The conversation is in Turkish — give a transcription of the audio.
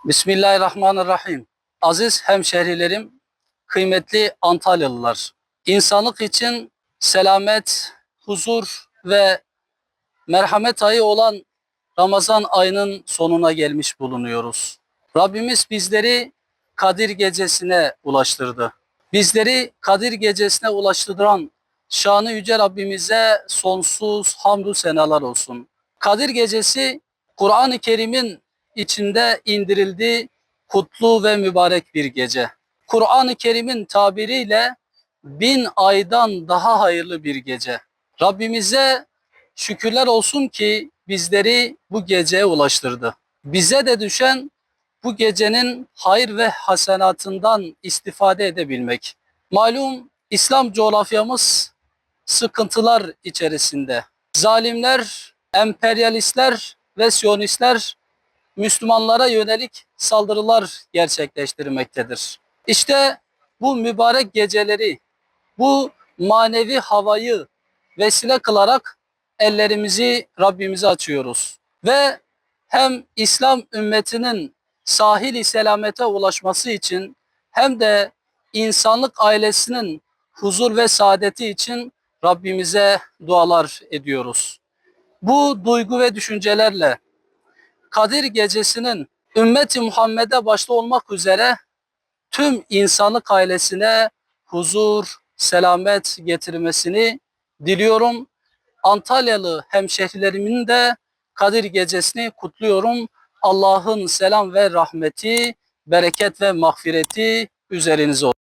Bismillahirrahmanirrahim. Aziz hemşehrilerim, kıymetli Antalyalılar. İnsanlık için selamet, huzur ve merhamet ayı olan Ramazan ayının sonuna gelmiş bulunuyoruz. Rabbimiz bizleri Kadir Gecesi'ne ulaştırdı. Bizleri Kadir Gecesi'ne ulaştıran şanı yüce Rabbimize sonsuz hamdü senalar olsun. Kadir Gecesi Kur'an-ı Kerim'in içinde indirildiği kutlu ve mübarek bir gece. Kur'an-ı Kerim'in tabiriyle 1000 aydan daha hayırlı bir gece. Rabbimize şükürler olsun ki bizleri bu geceye ulaştırdı. Bize de düşen bu gecenin hayır ve hasenatından istifade edebilmek. Malum İslam coğrafyamız sıkıntılar içerisinde. Zalimler, emperyalistler ve siyonistler Müslümanlara yönelik saldırılar gerçekleştirmektedir. İşte bu mübarek geceleri, bu manevi havayı vesile kılarak ellerimizi Rabbimize açıyoruz. Ve hem İslam ümmetinin sahil-i selamete ulaşması için hem de insanlık ailesinin huzur ve saadeti için Rabbimize dualar ediyoruz. Bu duygu ve düşüncelerle Kadir Gecesi'nin ümmeti Muhammed'e başta olmak üzere tüm insanlık ailesine huzur, selamet getirmesini diliyorum. Antalyalı hemşehrilerimin de Kadir Gecesi'ni kutluyorum. Allah'ın selam ve rahmeti, bereket ve mağfireti üzerinize olsun.